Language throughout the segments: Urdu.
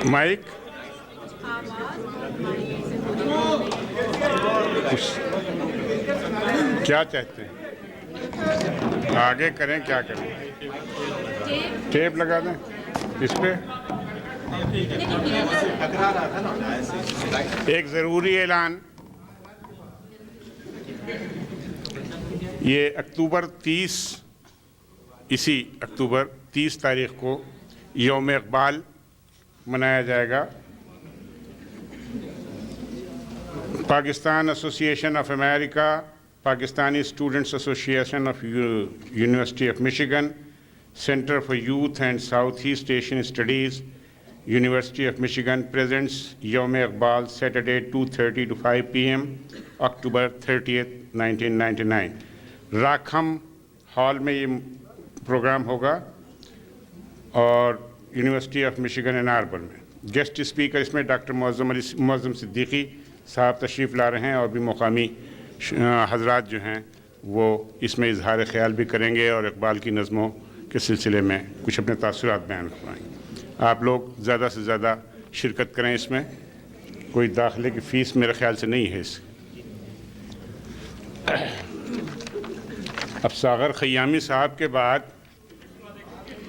مائک کیا چاہتے ہیں آگے کریں کیا کریں؟ ٹیپ لگا دیں اس پہ. ایک ضروری اعلان، یہ اسی اکتوبر 30 تاریخ کو یوم اقبال منایا جائے گا. پاکستان ایسوسی ایشن آف امریکہ، پاکستانی اسٹوڈنٹس ایسوسی ایشن of university of Michigan, centre for youth and south East Asian studies, University of Michigan presents Yom Iqbal Saturday 2:30 to 5 p.m. October 30th, 1999. راکھم hall میں یہ پروگرام ہوگا اور university of Michigan N urban میں. گیسٹ اسپیکر اس میں ڈاکٹر معظم صدیقی صاحب تشریف لا رہے ہیں، اور بھی مقامی حضرات جو ہیں وہ اس میں اظہار خیال بھی کریں گے اور اقبال کی نظموں کے سلسلے میں کچھ اپنے تاثرات بیان کروائیں گے. آپ لوگ زیادہ سے زیادہ شرکت کریں. اس میں کوئی داخلے کی فیس میرے خیال سے نہیں ہے. اس اب ساغر خیامی صاحب کے بعد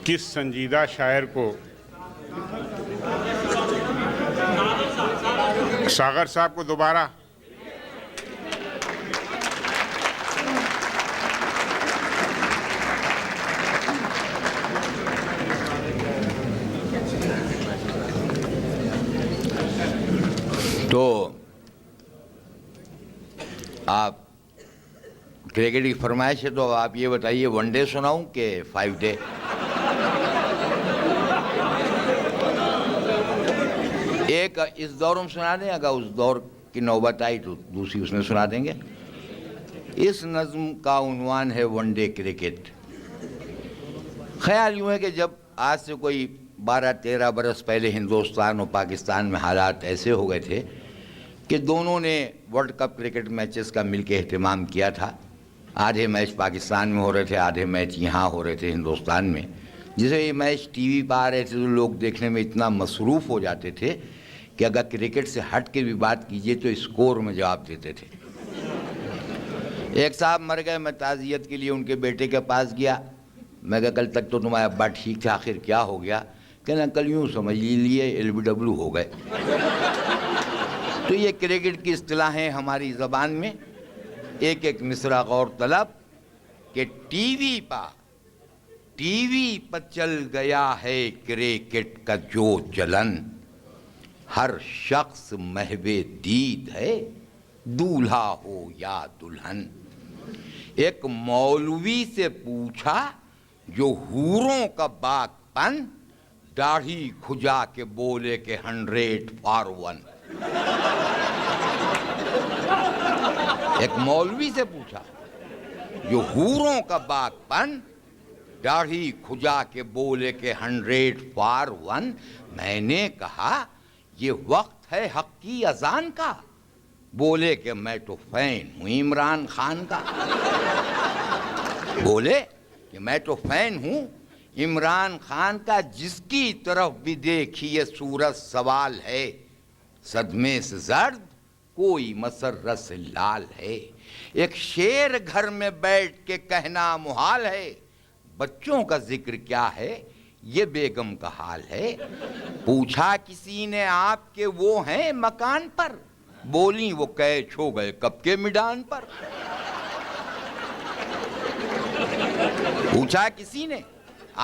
کس سنجیدہ شاعر کو؟ ساغر صاحب کو دوبارہ. تو آپ کرکٹ کی فرمائش ہے تو آپ یہ بتائیے 1 ڈے سناؤں کہ 5 ڈے؟ ایک اس دور میں سنا دیں، اگر اس دور کی نوبت آئی تو دوسری اس میں سنا دیں گے. اس نظم کا عنوان ہے 1 ڈے کرکٹ. خیال یوں ہے کہ جب آج سے کوئی 12-13 برس پہلے ہندوستان اور پاکستان میں حالات ایسے ہو گئے تھے کہ دونوں نے ورلڈ کپ کرکٹ میچز کا مل کے اہتمام کیا تھا. آدھے میچ پاکستان میں ہو رہے تھے، آدھے میچ یہاں ہو رہے تھے ہندوستان میں. جسے یہ میچ ٹی وی پہ آ رہے تھے تو لوگ دیکھنے میں اتنا مصروف ہو جاتے تھے کہ اگر کرکٹ سے ہٹ کے بھی بات کیجئے تو اسکور میں جواب دیتے تھے. ایک صاحب مر گئے، میں تعزیت کے لیے ان کے بیٹے کے پاس گیا. میں کہا کل تک تو تمہارا ابا ٹھیک تھا، آخر کیا ہو گیا؟ کہنا کل یوں سمجھ لیے LBW ہو گئے. تو یہ کرکٹ کی اصطلاحیں ہماری زبان میں. ایک ایک مصرع غور طلب کہ ٹی وی پر چل گیا ہے کرکٹ کا جو چلن، ہر شخص محو دید ہے دولہا ہو یا دلہن. ایک مولوی سے پوچھا جو حوروں کا باغ پن، داڑھی کھجا کے بولے کہ 100 for 1. ایک مولوی سے پوچھا جو حوروں کا باغ پن، داڑھی کھجا کے بولے کہ 100 for 1. میں نے کہا یہ وقت ہے حق کی اذان کا. بولے کہ میں تو فین ہوں عمران خان کا. بولے کہ میں تو فین ہوں عمران خان کا. جس کی طرف بھی دیکھیے صورت سوال ہے، صدمے سے زرد کوئی مسرت سے لال ہے. ایک شیر گھر میں بیٹھ کے کہنا محال ہے، بچوں کا ذکر کیا ہے یہ بیگم کا حال ہے. پوچھا کسی نے آپ کے وہ ہیں مکان پر، بولی وہ کیچ ہو گئے کب کے میدان پر. پوچھا کسی نے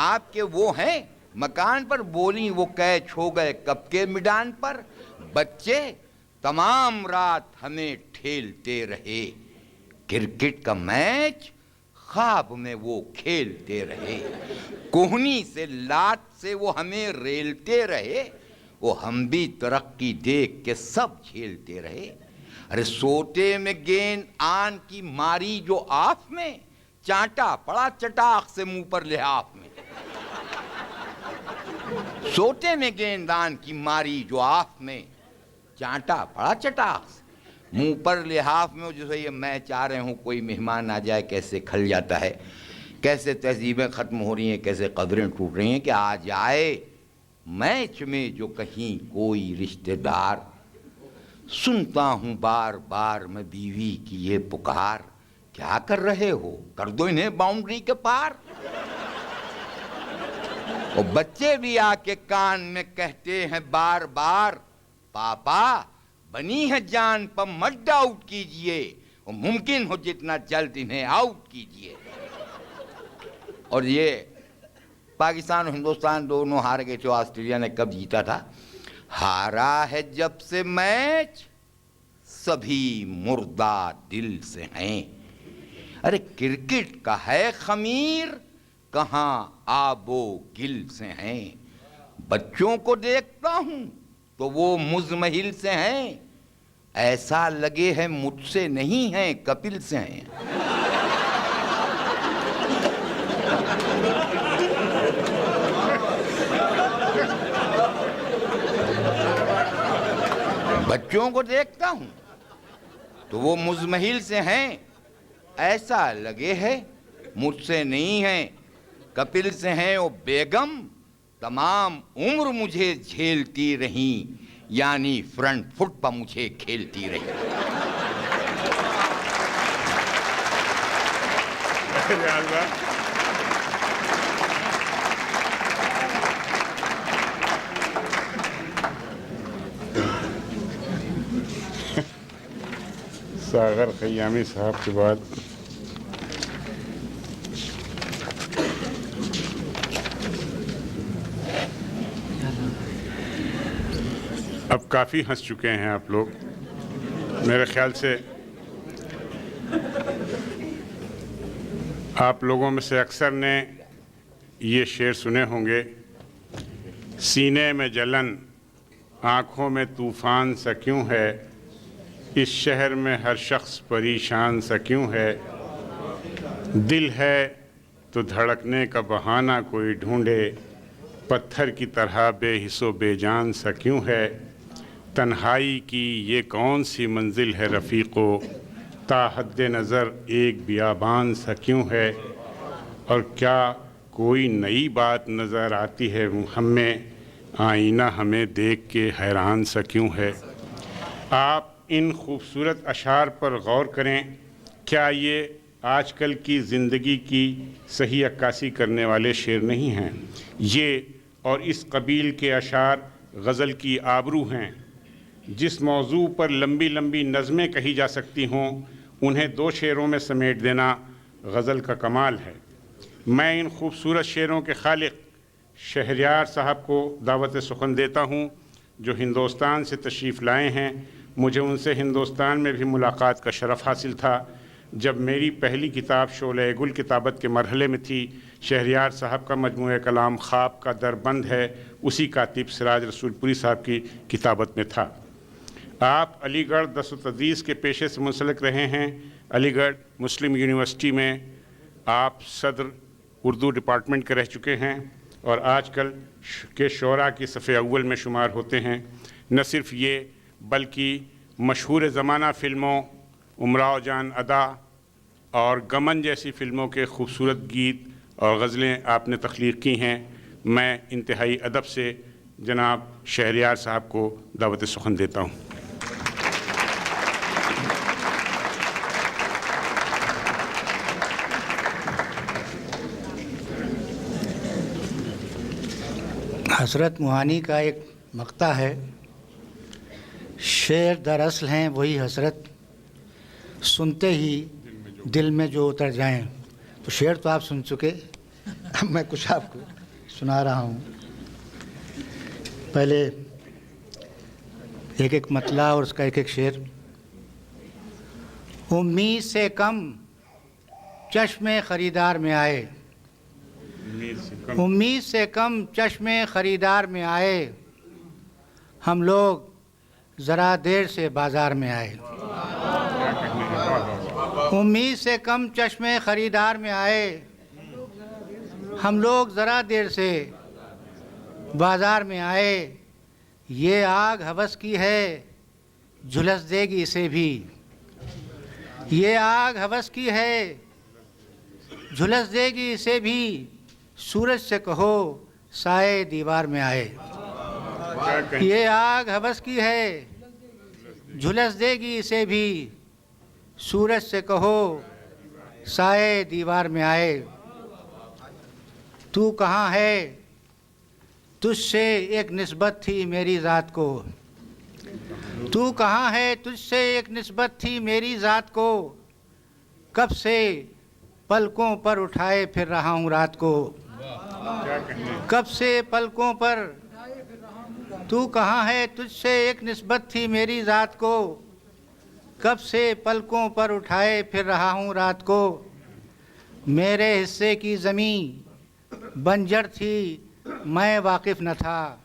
آپ کے وہ ہیں مکان پر، بولی وہ کیچ ہو گئے کب کے میدان پر. بچے تمام رات ہمیں ٹھیلتے رہے، کرکٹ کا میچ خواب میں وہ کھیلتے رہے. کوہنی سے لات سے وہ ہمیں ریلتے رہے، وہ ہم بھی ترقی دیکھ کے سب جھیلتے رہے. ارے سوتے میں گیند آن کی ماری جو آف میں، چانٹا پڑا چٹاخ سے منہ پر لحاف میں. سوتے میں گیندان کی ماری جو آف میں، چانٹا پڑا چٹاخ سے منہ پر لحاف میں. جیسے یہ میں چاہ رہے ہوں کوئی مہمان آ جائے کیسے کھل جاتا ہے، کیسے تہذیبیں ختم ہو رہی ہیں، کیسے قدریں ٹوٹ رہی ہیں کہ آ جائے میچ میں جو کہیں کوئی رشتہ دار، سنتا ہوں بار بار میں بیوی کی یہ پکار، کیا کر رہے ہو، کر دو انہیں باؤنڈری کے پار۔ اور بچے بھی آ کے کان میں کہتے ہیں بار بار، پاپا بنی ہے جان پر مت ڈاؤٹ کیجئے، اور ممکن ہو جتنا جلد انہیں آؤٹ کیجئے۔ اور یہ پاکستان اور ہندوستان دونوں ہار گئے تھے۔ آسٹریلیا نے کب جیتا تھا؟ ہارا ہے جب سے میچ سبھی مردہ دل سے ہیں۔ ارے کرکٹ کا ہے خمیر، کہاں آب و گل سے ہیں۔ بچوں کو دیکھتا ہوں تو وہ مزمحل سے ہیں، ایسا لگے ہے مجھ سے نہیں ہیں کپل سے ہیں۔ بچوں کو دیکھتا ہوں تو وہ مزمحل سے ہیں، ایسا لگے ہے مجھ سے نہیں ہیں کپل سے ہیں۔ اور بیگم تمام عمر مجھے جھیلتی رہیں، یعنی فرنٹ فٹ پر مجھے کھیلتی رہیں۔ ساغر خیامی صاحب کے بعد اب کافی ہنس چکے ہیں آپ لوگ، میرے خیال سے آپ لوگوں میں سے اکثر نے یہ شعر سنے ہوں گے، سینے میں جلن آنکھوں میں طوفان سا کیوں ہے، اس شہر میں ہر شخص پریشان سا کیوں ہے، دل ہے تو دھڑکنے کا بہانہ کوئی ڈھونڈے، پتھر کی طرح بے حس و بے جان سا کیوں ہے، تنہائی کی یہ کون سی منزل ہے رفیقو، تا حد نظر ایک بیابان سا کیوں ہے، اور کیا کوئی نئی بات نظر آتی ہے ہم میں، آئینہ ہمیں دیکھ کے حیران سا کیوں ہے۔ آپ ان خوبصورت اشعار پر غور کریں، کیا یہ آج کل کی زندگی کی صحیح عکاسی کرنے والے شعر نہیں ہیں؟ یہ اور اس قبیل کے اشعار غزل کی آبرو ہیں۔ جس موضوع پر لمبی لمبی نظمیں کہی جا سکتی ہوں، انہیں 2 شعروں میں سمیٹ دینا غزل کا کمال ہے۔ میں ان خوبصورت شعروں کے خالق شہریار صاحب کو دعوت سخن دیتا ہوں، جو ہندوستان سے تشریف لائے ہیں۔ مجھے ان سے ہندوستان میں بھی ملاقات کا شرف حاصل تھا، جب میری پہلی کتاب شعلہ گل کتابت کے مرحلے میں تھی۔ شہریار صاحب کا مجموعہ کلام خواب کا در بند ہے، اسی کاتب سراج رسول پوری صاحب کی کتابت میں تھا۔ آپ علی گڑھ درس و تدریس کے پیشے سے منسلک رہے ہیں۔ علی گڑھ مسلم یونیورسٹی میں آپ صدر اردو ڈپارٹمنٹ کے رہ چکے ہیں، اور آج کل کے شعراء کی صف اول میں شمار ہوتے ہیں۔ نہ صرف یہ بلکہ مشہور زمانہ فلموں امراؤ جان ادا اور گمن جیسی فلموں کے خوبصورت گیت اور غزلیں آپ نے تخلیق کی ہیں۔ میں انتہائی ادب سے جناب شہریار صاحب کو دعوت سخن دیتا ہوں۔ حضرت موہانی کا ایک مقطع ہے، شعر دراصل ہیں وہی حضرت، سنتے ہی دل میں جو اتر جائیں۔ تو شعر تو آپ سن چکے، اب میں کچھ آپ کو سنا رہا ہوں۔ پہلے ایک مطلع اور اس کا ایک شعر۔ امید سے کم چشم خریدار میں آئے، امید سے کم چشم خریدار میں آئے، ہم لوگ ذرا دیر سے بازار میں آئے۔ امید سے کم چشم خریدار میں آئے، ہم لوگ ذرا دیر سے بازار میں آئے، یہ آگ ہوس کی ہے جھلس دے گی اسے بھی، یہ آگ ہوس کی ہے جھلس دے گی اسے بھی، سورج سے کہو سائے دیوار میں آئے۔ یہ آگ ہوس کی ہے جھلس دے گی اسے بھی، سورج سے کہو سائے دیوار میں آئے۔ تو کہاں ہے تجھ سے ایک نسبت تھی میری ذات کو، تو کہاں ہے تجھ سے ایک نسبت تھی میری ذات کو، کب سے پلکوں پر اٹھائے پھر رہا ہوں رات کو، کب سے پلکوں پر، تو کہاں ہے تجھ سے ایک نسبت تھی میری ذات کو، کب سے پلکوں پر اٹھائے پھر رہا ہوں رات کو، میرے حصے کی زمین بنجر تھی میں واقف نہ تھا،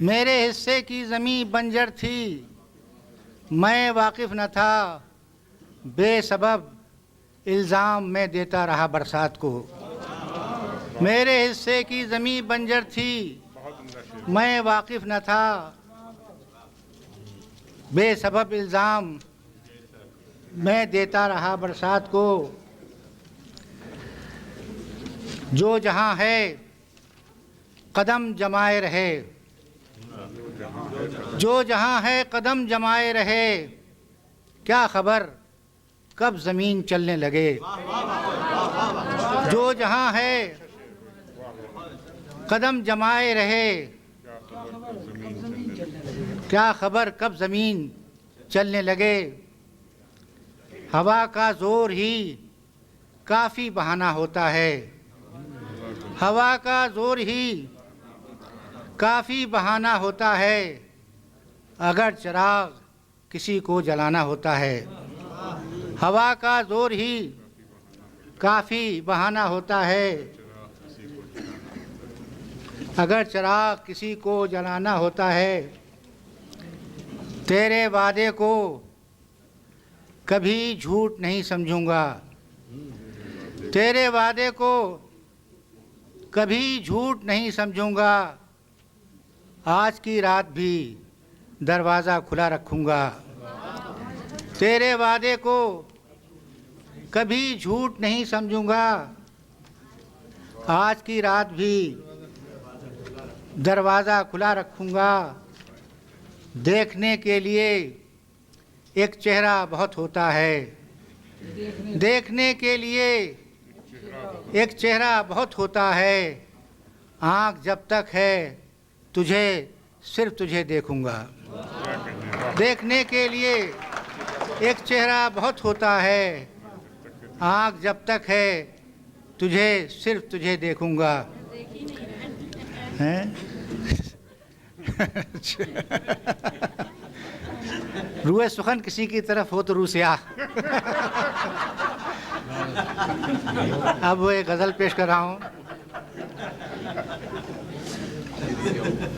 میرے حصے کی زمین بنجر تھی میں واقف نہ تھا، بے سبب الزام میں دیتا رہا برسات کو، میرے حصے کی زمین بنجر تھی میں واقف نہ تھا، بے سبب الزام میں دیتا رہا برسات کو، جو جہاں ہے قدم جمائے رہے، جو جہاں ہے قدم جمائے رہے، کیا خبر کب زمین چلنے لگے، جو جہاں ہے قدم جمائے رہے، کیا خبر کب زمین چلنے لگے، ہوا کا زور ہی کافی بہانہ ہوتا ہے، ہوا کا زور ہی کافی بہانہ ہوتا ہے، اگر چراغ کسی کو جلانا ہوتا ہے، ہوا کا زور ہی کافی بہانہ ہوتا ہے، اگر چراغ کسی کو جلانا ہوتا ہے، تیرے وعدے کو کبھی جھوٹ نہیں سمجھوں گا، تیرے وعدے کو کبھی جھوٹ نہیں سمجھوں گا، آج کی رات بھی دروازہ کھلا رکھوں گا، تیرے وعدے کو کبھی جھوٹ نہیں سمجھوں گا، آج کی رات بھی دروازہ کھلا رکھوں گا، دیکھنے کے لیے ایک چہرہ بہت ہوتا ہے، دیکھنے کے لیے ایک چہرہ بہت ہوتا ہے، آنکھ جب تک ہے تجھے صرف تجھے دیکھوں گا، دیکھنے کے لیے ایک چہرہ بہت ہوتا ہے، آنکھ جب تک ہے تجھے صرف تجھے دیکھوں گا، روح سخن کسی کی طرف ہو تو روح سیاہ۔ اب وہ ایک غزل پیش کر رہا ہوں۔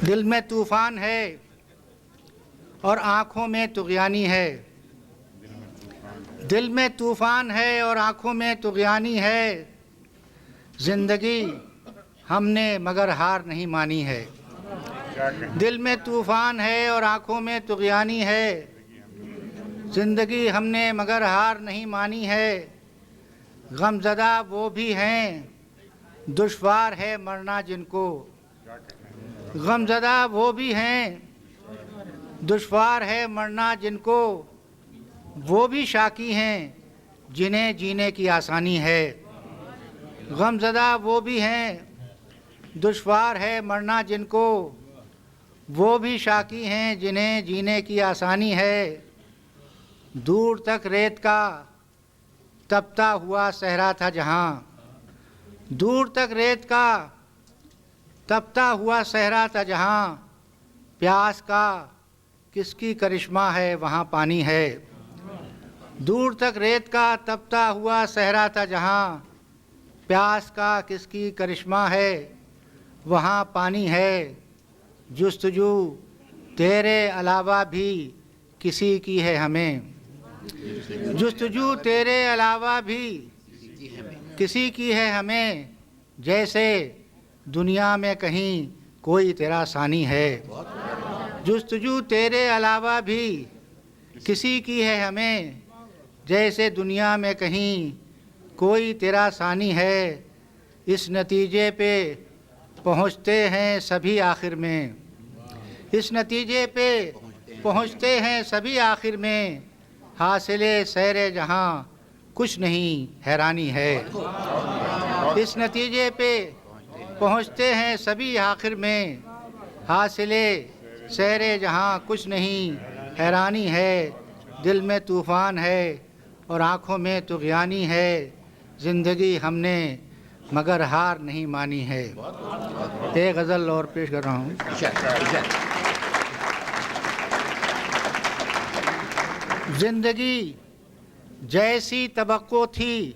دل میں طوفان ہے اور آنکھوں میں طغیانی ہے، دل میں طوفان ہے اور آنکھوں میں طغیانی ہے، زندگی ہم نے مگر ہار نہیں مانی ہے، دل میں طوفان ہے اور آنکھوں میں طغیانی ہے، زندگی ہم نے مگر ہار نہیں مانی ہے، غم زدہ وہ بھی ہیں دشوار ہے مرنا جن کو، غم زدہ وہ بھی ہیں دشوار ہے مرنا جن کو، وہ بھی شاکی ہیں جنہیں جینے کی آسانی ہے، غم زدہ وہ بھی ہیں دشوار ہے مرنا جن کو، وہ بھی شاکی ہیں جنہیں جینے کی آسانی ہے، دور تک ریت کا تپتا ہوا صحرا تھا جہاں، دور تک ریت کا تپتا ہوا صحرا تھا جہاں، پیاس کا کس کی کرشمہ ہے وہاں پانی ہے، دور تک ریت کا تپتا ہوا صحرا تھا جہاں، پیاس کا کس کی کرشمہ ہے وہاں پانی ہے، جستجو تیرے علاوہ بھی کسی کی ہے ہمیں، جستجو تیرے علاوہ بھی کسی کی ہے ہمیں، جیسے دنیا میں کہیں کوئی تیرا ثانی ہے، جستجو تیرے علاوہ بھی کسی کی ہے ہمیں، جیسے دنیا میں کہیں کوئی تیرا ثانی ہے، اس نتیجے پہ پہنچتے ہیں سبھی آخر میں، اس نتیجے پہ پہنچتے ہیں سبھی آخر میں، حاصل سیر جہاں کچھ نہیں حیرانی ہے۔ اس نتیجے پہ پہنچتے ہیں سبھی آخر میں، حاصل سیر جہاں کچھ نہیں حیرانی ہے۔ دل میں طوفان ہے اور آنکھوں میں طغیانی ہے، زندگی ہم نے مگر ہار نہیں مانی ہے۔ ایک غزل اور پیش کر رہا ہوں۔ زندگی جیسی توقع تھی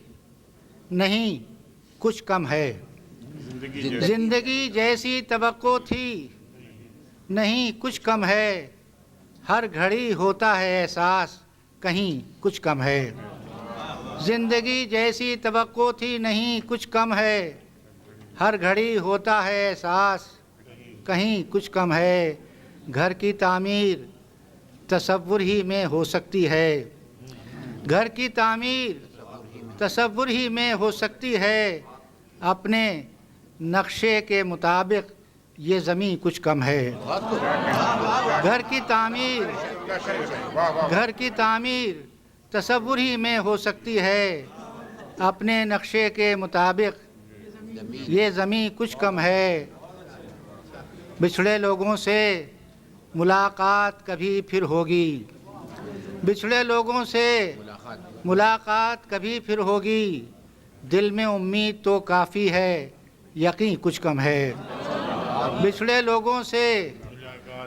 نہیں کچھ کم ہے، زندگی جیسی توقع تھی نہیں کچھ کم ہے، ہر گھڑی ہوتا ہے احساس کہیں کچھ کم ہے۔ زندگی جیسی توقع تھی نہیں کچھ کم ہے، ہر گھڑی ہوتا ہے احساس کہیں کچھ کم ہے۔ گھر کی تعمیر تصور ہی میں ہو سکتی ہے، گھر کی تعمیر تصور ہی میں ہو سکتی ہے، اپنے نقشے کے مطابق یہ زمین کچھ کم ہے۔ گھر کی تعمیر تصور ہی میں ہو سکتی ہے، اپنے نقشے کے مطابق یہ زمین کچھ کم ہے۔ بچھڑے لوگوں سے ملاقات کبھی پھر ہوگی، بچھڑے لوگوں سے ملاقات کبھی پھر ہوگی، دل میں امید تو کافی ہے یقین کچھ کم ہے۔ بچھڑے لوگوں سے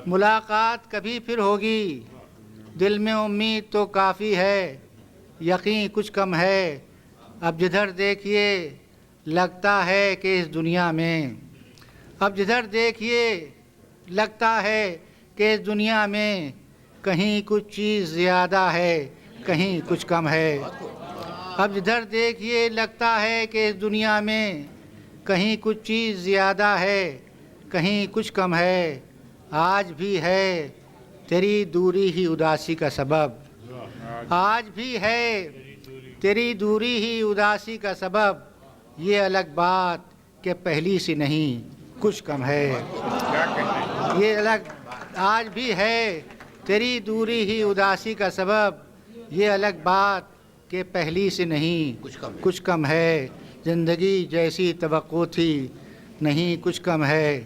ملاقات کبھی پھر ہوگی، دل میں امید تو کافی ہے یقین کچھ کم ہے۔ اب جدھر دیکھیے لگتا ہے کہ اس دنیا میں، اب جدھر دیکھیے لگتا ہے کہ اس دنیا میں کہیں کچھ چیز زیادہ ہے کہیں کچھ کم ہے۔ اب جدھر دیکھیے لگتا ہے کہ اس دنیا میں کہیں کچھ چیز زیادہ ہے کہیں کچھ کم ہے۔ آج بھی ہے تیری دوری ہی اداسی کا سبب، آج بھی ہے تیری دوری ہی اداسی کا سبب، یہ الگ بات کہ پہلی سی نہیں کچھ کم ہے۔ یہ الگ آج بھی ہے تیری دوری ہی اداسی کا سبب، یہ الگ بات کہ پہلی سے نہیں کچھ کم ہے۔ زندگی جیسی توقع تھی نہیں کچھ کم ہے،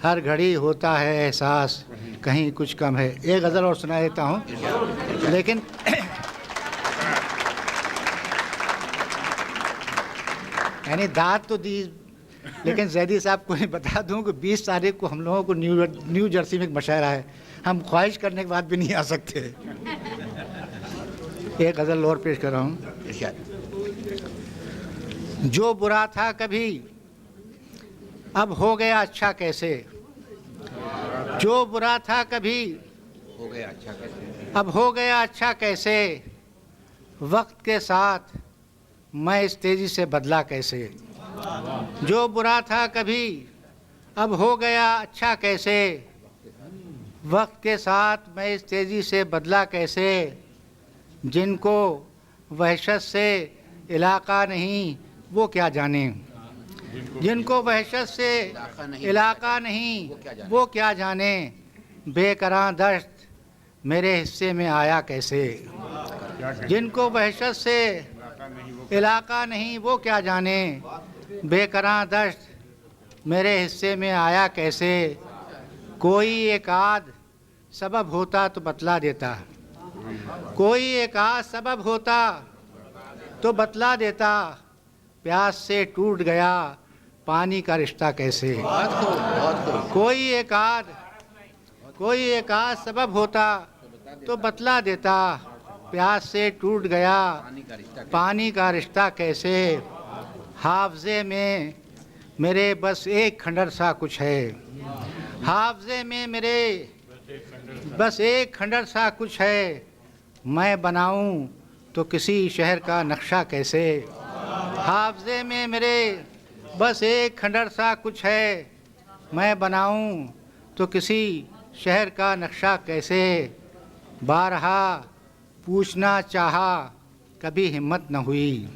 ہر گھڑی ہوتا ہے احساس کہیں کچھ کم ہے۔ ایک غزل اور سنا دیتا ہوں، لیکن یعنی داد تو دی، لیکن زیدی صاحب کو بتا دوں کہ 20 تاریخ کو ہم لوگوں کو نیو جرسی میں ایک مشاعرہ ہے، ہم خواہش کرنے کے بعد بھی نہیں آ سکتے۔ ایک غزل اور پیش کر رہا ہوں۔ جو برا تھا کبھی اب ہو گیا اچھا کیسے، جو برا تھا کبھی اب ہو گیا اچھا کیسے، وقت کے ساتھ میں اس تیزی سے بدلا کیسے۔ جو برا تھا کبھی اب ہو گیا اچھا کیسے، وقت کے ساتھ میں اس تیزی سے بدلا کیسے۔ جن کو وحشت سے علاقہ نہیں وہ کیا جانیں، جن کو وحشت سے علاقہ نہیں وہ کیا جانیں، بے قراں دشت میرے حصے میں آیا کیسے۔ جن کو وحشت سے علاقہ نہیں وہ کیا جانیں، بے قراں دشت میرے حصے میں آیا کیسے۔ کوئی ایک آدھ سبب ہوتا تو بتلا دیتا، کوئی ایک آدھ سبب ہوتا تو بتلا دیتا، پیاس سے ٹوٹ گیا پانی کا رشتہ کیسے۔ کوئی ایک آدھ سبب ہوتا تو بتلا دیتا، پیاس سے ٹوٹ گیا پانی کا رشتہ کیسے۔ حافظے میں میرے بس ایک کھنڈر سا کچھ ہے، حافظے میں میرے بس ایک کھنڈر سا کچھ ہے، میں بناؤں تو کسی شہر کا نقشہ کیسے۔ حافظے میں میرے بس ایک کھنڈر سا کچھ ہے، میں بناؤں تو کسی شہر کا نقشہ کیسے۔ بارہا پوچھنا چاہا کبھی ہمت نہ ہوئی،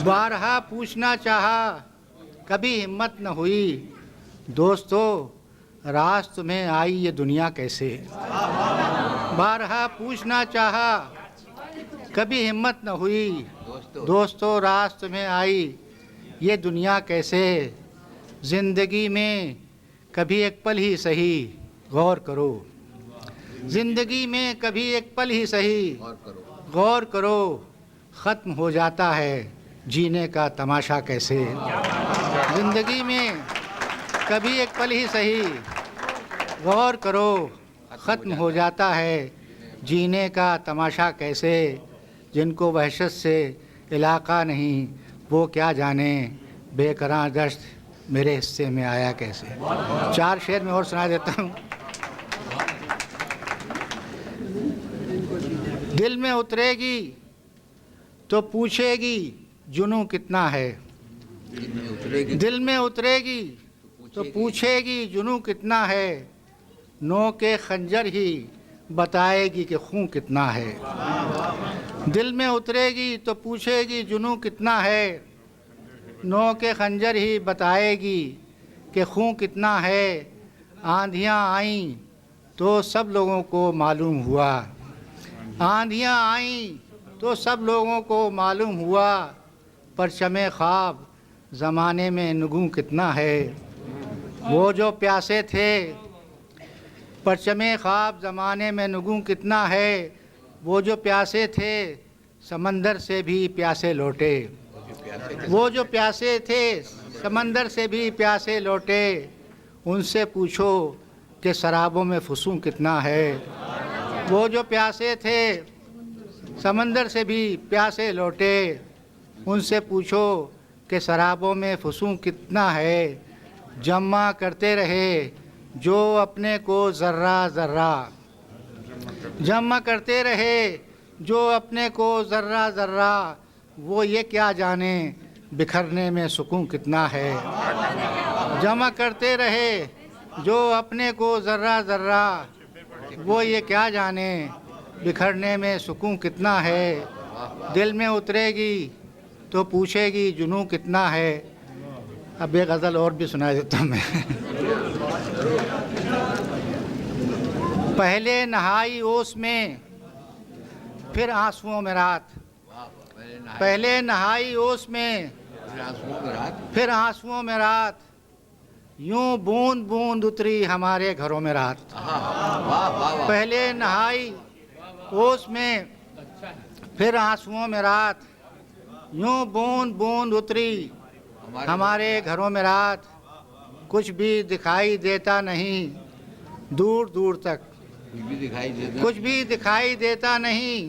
بارہا پوچھنا چاہا کبھی ہمت نہ ہوئی، دوستو راز تمہیں آئی یہ دنیا کیسے. بارہا پوچھنا چاہا کبھی ہمت نہ ہوئی, دوستو راز تمہیں آئی یہ دنیا کیسے. زندگی میں کبھی ایک پل ہی سہی غور کرو, زندگی میں کبھی ایک پل ہی سہی غور کرو, ختم ہو جاتا ہے جینے کا تماشا کیسے. زندگی میں کبھی ایک پل ہی سہی غور کرو, ختم ہو جاتا ہے جینے کا تماشا کیسے. جن کو وحشت سے علاقہ نہیں وہ کیا جانے, بے قراں دشت میرے حصے میں آیا کیسے. 4 شعر میں اور سنا دیتا ہوں. دل میں اترے گی تو پوچھے گی جنوں کتنا ہے. دل میں اترے گی تو پوچھے گی جنوں کتنا ہے. نو کے خنجر ہی بتائے گی کہ خون کتنا ہے. دل میں اترے گی تو پوچھے گی جنوں کتنا ہے. نو کے خنجر ہی بتائے گی کہ خون کتنا ہے. آندھیاں آئیں تو سب لوگوں کو معلوم ہوا, آندھیاں آئیں تو سب لوگوں کو معلوم ہوا. پرچم خواب زمانے میں نگوں کتنا ہے. وہ جو پیاسے تھے پرچم خواب زمانے میں نگوں کتنا ہے. وہ جو پیاسے تھے سمندر سے بھی پیاسے لوٹے. وہ جو پیاسے تھے سمندر سے بھی پیاسے لوٹے. ان سے پوچھو کہ شرابوں میں فسوں کتنا ہے. وہ جو پیاسے تھے سمندر سے بھی پیاسے لوٹے. ان سے پوچھو کہ شرابوں میں فسوں کتنا ہے. جمع کرتے رہے جو اپنے کو ذرہ ذرہ, جمع کرتے رہے جو اپنے کو ذرہ ذرہ. وہ یہ کیا جانے بکھرنے میں سکون کتنا ہے. جمع کرتے رہے جو اپنے کو ذرہ ذرہ. وہ یہ کیا جانے بکھرنے میں سکون کتنا ہے. دل میں اترے گی تو پوچھے گی جنوں کتنا ہے. اب ایک غزل اور بھی سنا دیتا ہوں میں. پہلے نہائی اوس میں پھر آنسوؤں میں رات. پہلے نہائی اوس میں پھر آنسوؤں میں رات. یوں بوند بوند اتری ہمارے گھروں میں رات. پہلے نہائی اوس میں پھر آنسوؤں میں رات. یوں بوند بوند اتری ہمارے گھروں میں رات. کچھ بھی دکھائی دیتا نہیں دور دور تک, کچھ بھی دکھائی دیتا نہیں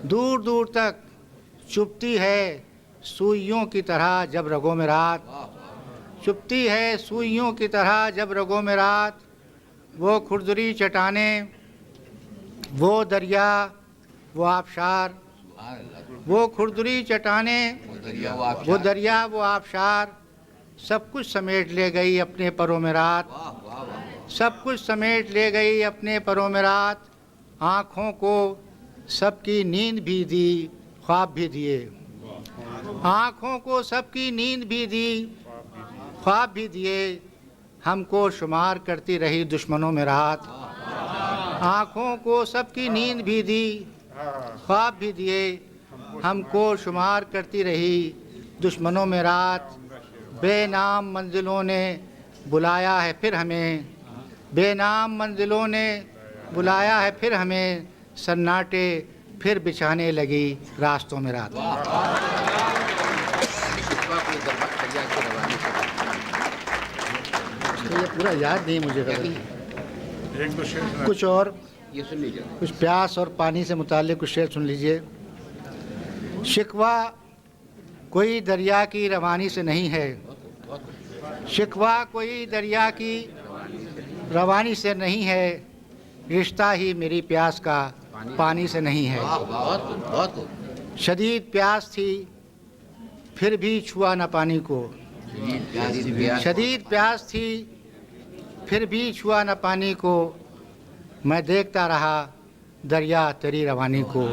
دور دور تک. چپتی ہے سوئیوں کی طرح جب رگوں میں رات. چپتی ہے سوئیوں کی طرح جب رگوں میں رات. وہ کھردری چٹانیں وہ دریا وہ آبشار. وہ کھردری چٹانیں وہ دریا وہ آبشار. سب کچھ سمیٹ لے گئی اپنے پروں میں رات. سب کچھ سمیٹ لے گئی اپنے پروں میں رات. آنکھوں کو سب کی نیند بھی دی خواب بھی دیے. آنکھوں کو سب کی نیند بھی دی خواب بھی دیے. ہم کو شمار کرتی رہی دشمنوں میں رات. آنکھوں کو سب کی نیند بھی دی خواب بھی دیے. ہم کو شمار کرتی رہی دشمنوں میں رات. بے نام منزلوں نے بلایا ہے پھر ہمیں. بے نام منزلوں نے بلایا ہے پھر ہمیں. سناٹے پھر بچھانے لگی راستوں میں رات. یہ پورا یاد نہیں مجھے. ایک دو شعر کچھ اور یہ سن لیجیے. کچھ پیاس اور پانی سے متعلق کچھ شعر سن لیجئے. شکوہ کوئی دریا کی روانی سے نہیں ہے. شکوہ کوئی دریا کی روانی سے نہیں ہے. رشتہ ہی میری پیاس کا پانی سے نہیں ہے. شدید پیاس تھی پھر بھی چھوا نہ پانی کو. شدید پیاس تھی پھر بھی چھوا نہ پانی کو. میں دیکھتا رہا دریا تیری روانی کو.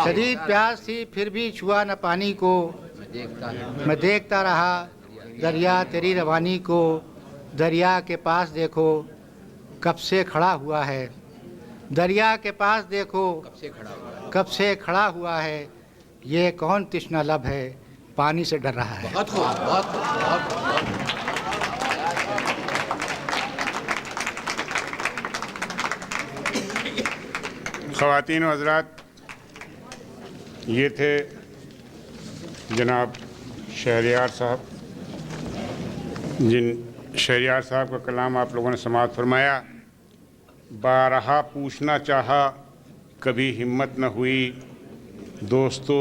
شدید پیاس تھی پھر بھی چھوا نہ پانی کو. میں دیکھتا رہا دریا تیری روانی کو. دریا کے پاس دیکھو کب سے کھڑا ہوا ہے، دریا کے پاس دیکھو کب سے کھڑا ہوا ہے، یہ کون تشنہ لب ہے پانی سے ڈر رہا ہے۔ بہت خوب، بہت خوب، بہت خوب۔ خواتین و حضرات، یہ تھے جناب شہریار صاحب، جن شہریار صاحب کا کلام آپ لوگوں نے سماعت فرمایا۔ بارہا پوچھنا چاہا کبھی ہمت نہ ہوئی، دوستو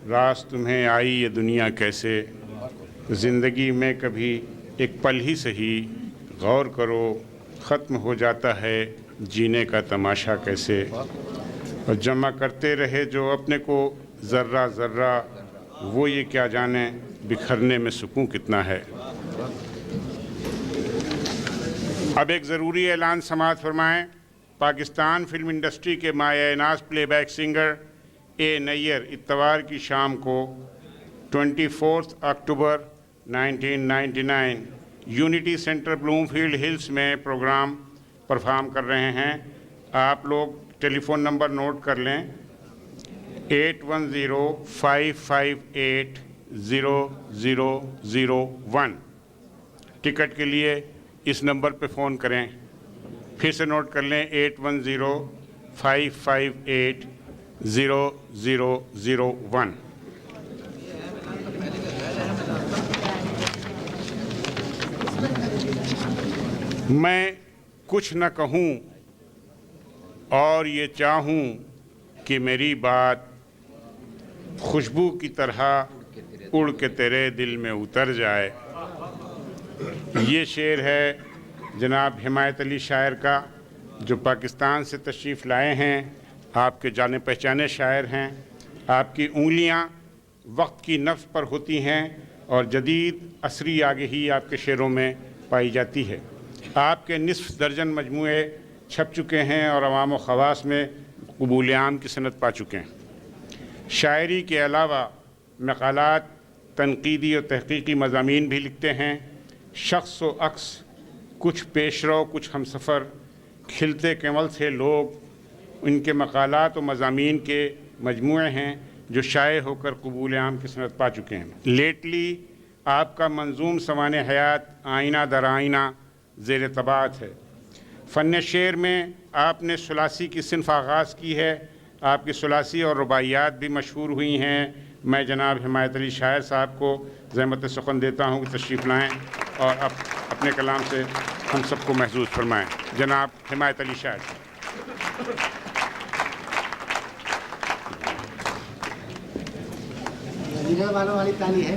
راز تمہیں آئی یہ دنیا کیسے، زندگی میں کبھی ایک پل ہی صحیح غور کرو، ختم ہو جاتا ہے جینے کا تماشا کیسے، اور جمع کرتے رہے جو اپنے کو ذرہ ذرہ، وہ یہ کیا جانے بکھرنے میں سکون کتنا ہے۔ اب ایک ضروری اعلان سماعت فرمائیں۔ پاکستان فلم انڈسٹری کے مایہ ناز پلے بیک سنگر اے نیّر اتوار کی شام کو 24 اکتوبر 1999 یونٹی سینٹر بلوم فیلڈ ہلز میں پروگرام پرفارم کر رہے ہیں۔ آپ لوگ ٹیلی فون نمبر نوٹ کر لیں، 8105580001۔ ٹکٹ کے لیے اس نمبر پہ فون کریں، پھر سے نوٹ کر لیں 8105580001۔ میں کچھ نہ کہوں اور یہ چاہوں کہ میری بات خوشبو کی طرح اڑ کے تیرے دل میں اتر جائے۔ یہ شعر ہے جناب حمایت علی شاعر کا، جو پاکستان سے تشریف لائے ہیں، آپ کے جانے پہچانے شاعر ہیں۔ آپ کی انگلیاں وقت کی نبض پر ہوتی ہیں اور جدید عصری آگہی آپ کے شعروں میں پائی جاتی ہے۔ آپ کے نصف درجن مجموعے چھپ چکے ہیں اور عوام و خواص میں قبول عام کی سند پا چکے ہیں۔ شاعری کے علاوہ مقالات، تنقیدی اور تحقیقی مضامین بھی لکھتے ہیں۔ شخص و عکس، کچھ پیشرو کچھ ہمسفر، کھلتے کنول سے لوگ، ان کے مقالات و مضامین کے مجموعے ہیں جو شائع ہو کر قبول عام کی سند پا چکے ہیں۔ لیٹلی آپ کا منظوم سوانح حیات آئینہ در آئینہ زیر طباعت ہے۔ فن شعر میں آپ نے ثلاثی کی صنف آغاز کی ہے۔ آپ کی ثلاثی اور رباعیات بھی مشہور ہوئی ہیں۔ میں جناب حمایت علی شاعر صاحب کو زحمت سخن دیتا ہوں کہ تشریف لائیں اور اپنے کلام سے ہم سب کو محظوظ فرمائیں۔ جناب حمایت علی شاعر صاحب۔ والوں والی تالی ہے۔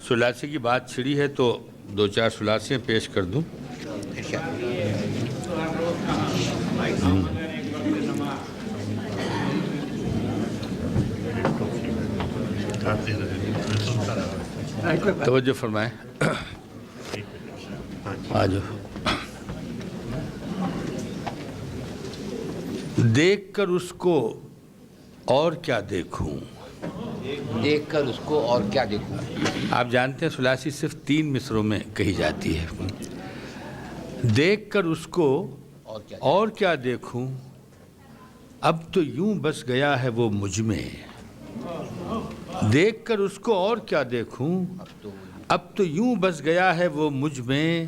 ثلاثی کی بات چھڑی ہے تو دو چار ثلاثیاں پیش کر دوں۔ توجہ فرمائیں، آ جاؤ۔ دیکھ کر اس کو اور کیا دیکھوں، دیکھ کر اس کو اور کیا دیکھوں۔ آپ جانتے ہیں ثلاثی صرف 3 مصروں میں کہی جاتی ہے۔ دیکھ کر اس کو اور کیا دیکھوں، اب تو یوں بس گیا ہے وہ مجھ میں۔ دیکھ کر اس کو اور کیا دیکھوں، اب تو یوں بس گیا ہے وہ مجھ میں،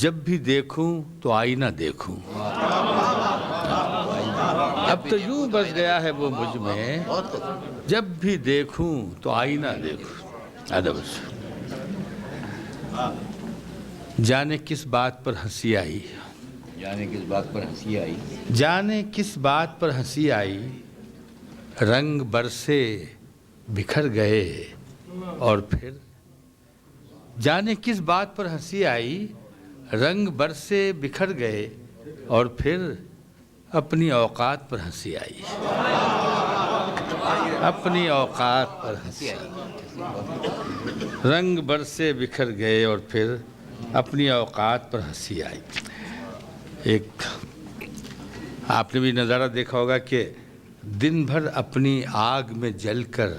جب بھی دیکھوں تو آئینہ دیکھوں۔ اب تو یوں بس گیا ہے وہ مجھ میں، جب بھی دیکھوں تو آئینہ دیکھوں۔ ادب سے جانے کس بات پر ہنسی آئی، جانے کس بات پر ہنسی آئی، جانے کس بات پر ہنسی آئی، رنگ برسے بکھر گئے اور پھر، جانے کس بات پر ہنسی آئی، رنگ برسے بکھر گئے اور پھر اپنی اوقات پر ہنسی آئی، اپنی اوقات پر ہنسی آئی، رنگ برسے بکھر گئے اور پھر اپنی اوقات پر ہنسی آئی۔ ایک آپ نے بھی نظارہ دیکھا ہوگا کہ دن بھر اپنی آگ میں جل کر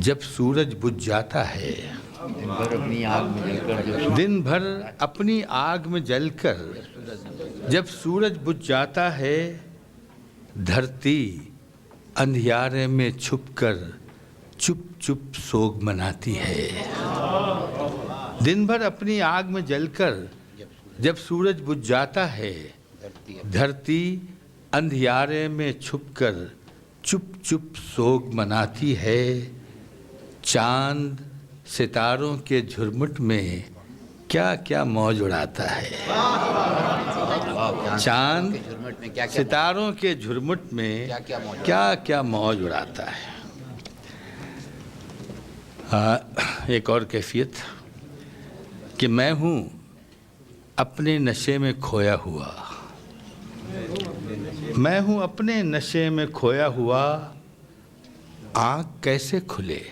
جب سورج بجھ جاتا ہے، دن بھر اپنی آگ میں جل کر جب سورج بجھ جاتا ہے، دھرتی اندھیارے میں چھپ کر چپ چپ سوگ مناتی ہے۔ دن بھر اپنی آگ میں جل کر جب سورج بجھ جاتا ہے، دھرتی اندھیارے میں چھپ کر چپ چپ سوگ مناتی ہے۔ چاند ستاروں کے جھرمٹ میں کیا کیا موج اڑاتا ہے، چاند ستاروں کے جھرمٹ میں کیا کیا موج اڑاتا ہے۔ ایک اور کیفیت کہ میں ہوں اپنے نشے میں کھویا ہوا، میں ہوں اپنے نشے میں کھویا ہوا، آنکھ کیسے کھلے،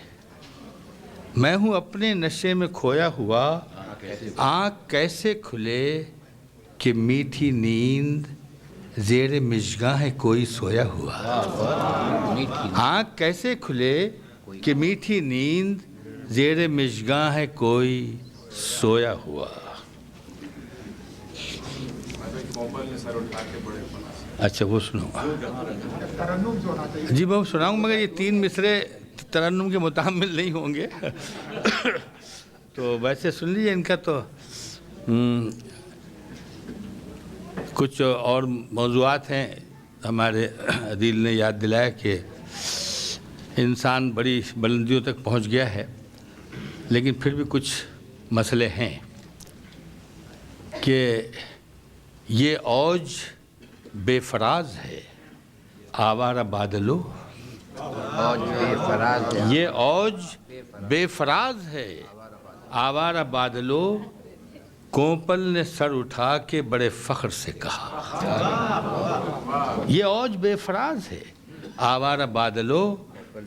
میں ہوں اپنے نشے میں کھویا ہوا، آنکھ کیسے کھلے کہ میٹھی نیند زیر مژگاں ہے کوئی سویا ہوا، آنکھ کیسے کھلے کہ میٹھی نیند زیر مژگاں ہے کوئی سویا ہوا۔ اچھا وہ سنو جی میں سناؤں مگر یہ 3 مصرے ترنم کے متحمل نہیں ہوں گے تو ویسے سن لیجیے، ان کا تو کچھ اور موضوعات ہیں۔ ہمارے عدیل نے یاد دلایا کہ انسان بڑی بلندیوں تک پہنچ گیا ہے، لیکن پھر بھی کچھ مسئلے ہیں کہ یہ اوج بے فراز ہے آوارہ بادلو، یہ اوج بے فراز ہے آوارہ بادلو، کوپل نے سر اٹھا کے بڑے فخر سے کہا۔ یہ اوج بے فراز ہے آوارہ بادلو،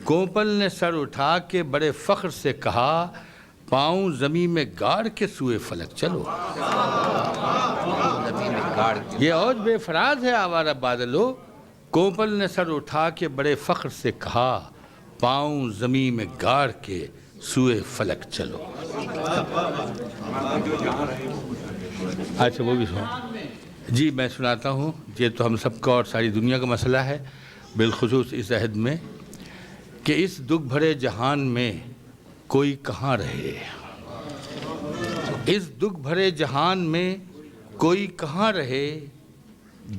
کوپل نے سر اٹھا کے بڑے فخر سے کہا، پاؤں زمین میں گاڑ کے سوئے فلک چلو۔ یہ اوج بے فراز ہے آوارہ بادلو، کوپل نے سر اٹھا کے بڑے فخر سے کہا، پاؤں زمین میں گاڑ کے سوئے فلک چلو۔ اچھا وہ بھی سنو جی، میں سناتا ہوں۔ یہ تو ہم سب کا اور ساری دنیا کا مسئلہ ہے، بالخصوص اس عہد میں، کہ اس دکھ بھرے جہان میں کوئی کہاں رہے، اس دکھ بھرے جہان میں کوئی کہاں رہے،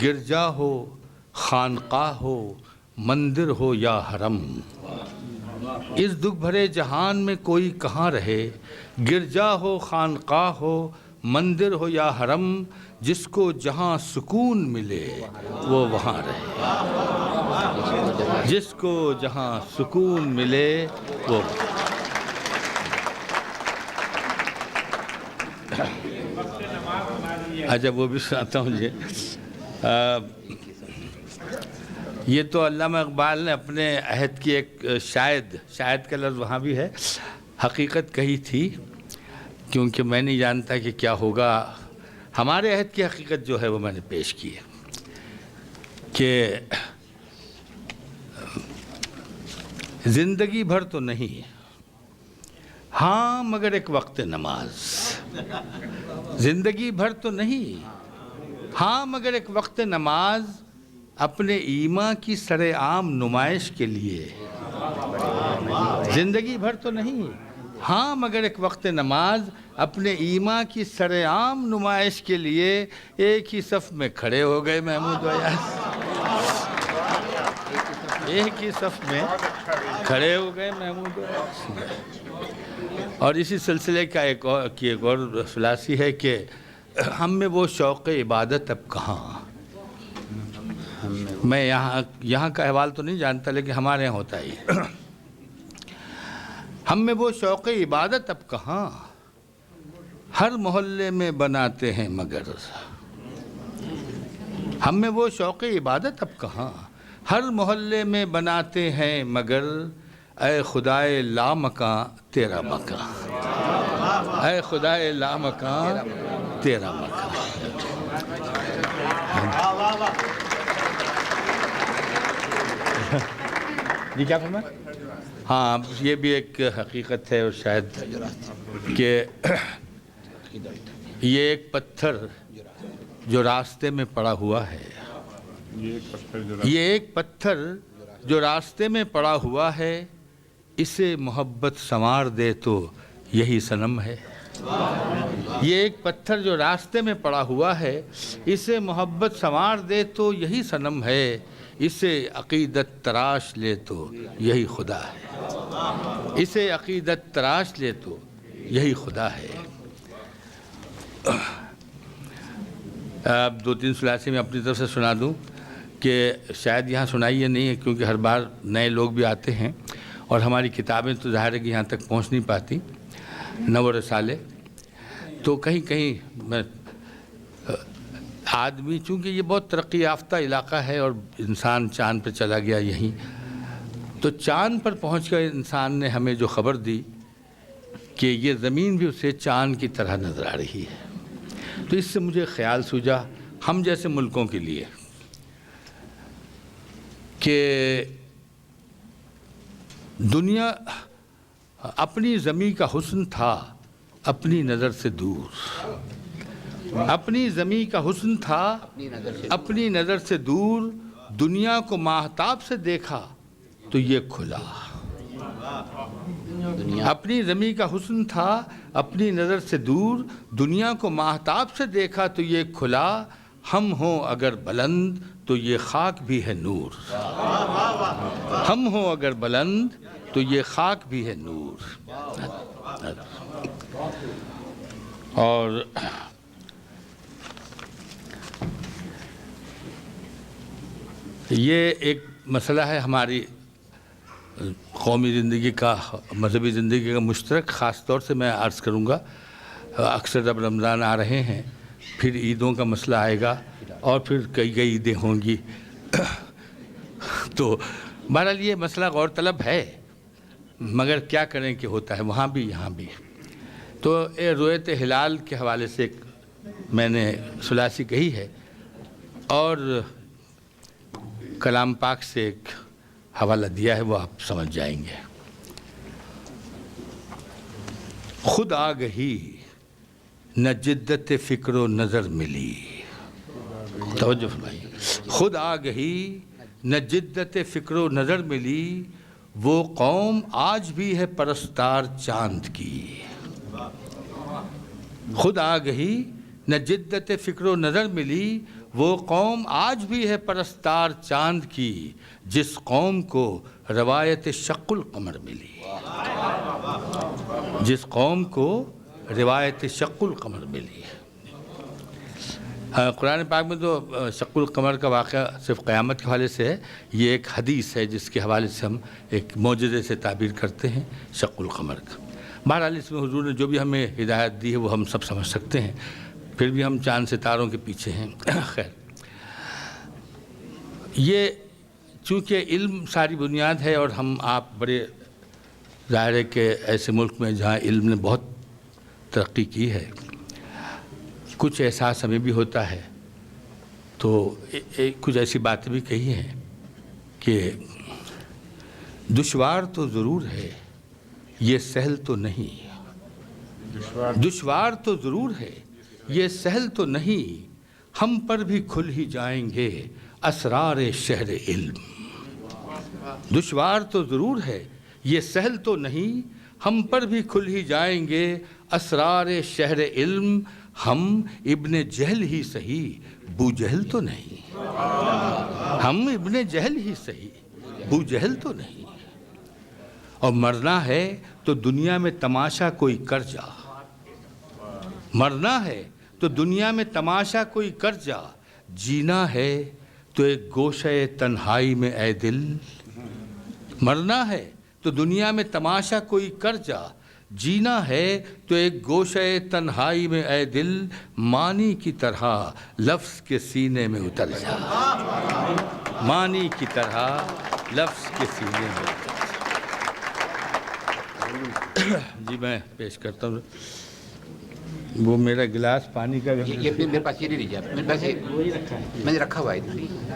گرجا ہو خانقاہ ہو مندر ہو یا حرم، اس دکھ بھرے جہان میں کوئی کہاں رہے، گرجا ہو خانقاہ ہو مندر ہو یا حرم، جس کو جہاں سکون ملے وہ وہاں رہے، جس کو جہاں سکون ملے وہ۔ اچھا وہ بھی سناتا ہوں جی۔ یہ تو علامہ اقبال نے اپنے عہد کی ایک شاید کا لفظ وہاں بھی ہے، حقیقت کہی تھی، کیونکہ میں نہیں جانتا کہ کیا ہوگا۔ ہمارے عہد کی حقیقت جو ہے وہ میں نے پیش کی ہے کہ زندگی بھر تو نہیں، ہاں مگر ایک وقت نماز، زندگی بھر تو نہیں، ہاں مگر ایک وقت نماز، اپنے ایمان کی سر عام نمائش کے لیے، زندگی بھر تو نہیں، ہاں مگر ایک وقت نماز، اپنے ایمان کی سر عام نمائش کے لیے، ایک ہی صف میں کھڑے ہو گئے محمود و ایاز، ایک ہی صف میں کھڑے ہو گئے محمود و ایاز۔ اور اسی سلسلے کا ایک اور فلاسی ہے کہ ہم میں وہ شوق عبادت اب کہاں۔ میں یہاں کا احوال تو نہیں جانتا، لیکن ہمارے یہاں ہوتا ہی، ہم میں وہ شوق عبادت اب کہاں، ہر محلے میں بناتے ہیں مگر، ہم میں وہ شوق عبادت اب کہاں، ہر محلے میں بناتے ہیں مگر، اے خدائے لامکاں تیرا مکاں، اے خدائے لامکاں تیرا مکاں۔ یہ کیا فرمایا؟ ہاں یہ بھی ایک حقیقت ہے، اور شاید کہ یہ ایک پتھر جو راستے میں پڑا ہوا ہے، یہ ایک پتھر جو راستے میں پڑا ہوا ہے، اسے محبت سنوار دے تو یہی صنم ہے۔ یہ ایک پتھر جو راستے میں پڑا ہوا ہے، اسے محبت سنوار دے تو یہی صنم ہے، اسے عقیدت تراش لے تو یہی خدا ہے، اسے عقیدت تراش لے تو یہی خدا ہے۔ اب 2-3 ثلاثی میں اپنی طرف سے سنا دوں کہ شاید یہاں سنائی یہ نہیں ہے، کیونکہ ہر بار نئے لوگ بھی آتے ہیں اور ہماری کتابیں تو ظاہر ہے کہ یہاں تک پہنچ نہیں پاتی، نو رسالے تو کہیں کہیں میں آدمی، چونکہ یہ بہت ترقی یافتہ علاقہ ہے اور انسان چاند پہ چلا گیا یہیں، تو چاند پر پہنچ کر انسان نے ہمیں جو خبر دی کہ یہ زمین بھی اسے چاند کی طرح نظر آ رہی ہے، تو اس سے مجھے خیال سوجا ہم جیسے ملکوں کے لیے کہ دنیا اپنی زمین کا حسن تھا اپنی نظر سے دور، اپنی زمین کا حسن تھا اپنی نظر سے دور، دنیا کو ماہتاب سے دیکھا تو یہ کھلا۔ اپنی زمین کا حسن تھا اپنی نظر سے دور، دنیا کو ماہتاب سے دیکھا تو یہ کھلا، ہم ہوں اگر بلند تو یہ خاک بھی ہے نور، ہم ہوں اگر بلند تو یہ خاک بھی ہے نور۔ اور یہ ایک مسئلہ ہے ہماری قومی زندگی کا، مذہبی زندگی کا مشترک، خاص طور سے میں عرض کروں گا، اکثر اب رمضان آ رہے ہیں، پھر عیدوں کا مسئلہ آئے گا اور پھر کئی عیدیں ہوں گی، تو بہرحال یہ مسئلہ غور طلب ہے، مگر کیا کریں کہ ہوتا ہے وہاں بھی یہاں بھی۔ تو رؤیت ہلال کے حوالے سے ایک میں نے ثلاثی کہی ہے، اور کلام پاک سے ایک حوالہ دیا ہے، وہ آپ سمجھ جائیں گے۔ خود آگہی نہ جدت فکر و نظر ملی، توجہ فرمائیے، خود آگہی نہ جدت فکر و نظر ملی، وہ قوم آج بھی ہے پرستار چاند کی۔ خود آگہی نہ جدت فکر و نظر ملی، وہ قوم آج بھی ہے پرستار چاند کی، جس قوم کو روایت شق القمر ملی، جس قوم کو روایت شق القمر ملی۔ قرآن پاک میں تو شق القمر کا واقعہ صرف قیامت کے حوالے سے ہے، یہ ایک حدیث ہے جس کے حوالے سے ہم ایک معجزے سے تعبیر کرتے ہیں شق القمر کا۔ بہرحال اس میں حضور نے جو بھی ہمیں ہدایت دی ہے وہ ہم سب سمجھ سکتے ہیں، پھر بھی ہم چاند ستاروں کے پیچھے ہیں۔ خیر، یہ چونکہ علم ساری بنیاد ہے، اور ہم آپ بڑے ظاہر ہے کہ ایسے ملک میں جہاں علم نے بہت ترقی کی ہے، کچھ احساس ہمیں بھی ہوتا ہے، تو کچھ ایسی باتیں بھی کہی ہیں کہ دشوار تو ضرور ہے یہ سہل تو نہیں، دشوار تو ضرور ہے یہ سہل تو نہیں، ہم پر بھی کھل ہی جائیں گے اسرار شہر علم۔ دشوار تو ضرور ہے یہ سہل تو نہیں، ہم پر بھی کھل ہی جائیں گے اسرار شہر علم، ہم ابن جہل ہی سہی بو جہل تو نہیں، ہم ابن جہل ہی سہی بو جہل تو نہیں، اور مرنا ہے تو دنیا میں تماشا کوئی کر جا، مرنا ہے تو دنیا میں تماشا کوئی کر جا، جینا ہے تو ایک گوشہ تنہائی میں اے دل، مرنا ہے تو دنیا میں تماشا کوئی کر جا، جینا ہے تو ایک گوشہ تنہائی میں اے دل، معنی کی طرح لفظ کے سینے میں اتر جا، معنی کی طرح لفظ کے سینے میں اتر جا۔ جی میں پیش کرتا ہوں، وہ میرا گلاس پانی کا یہ میرے پاس یہ نہیں لیجیے، میرے پاس میں نے رکھا ہوا ہے۔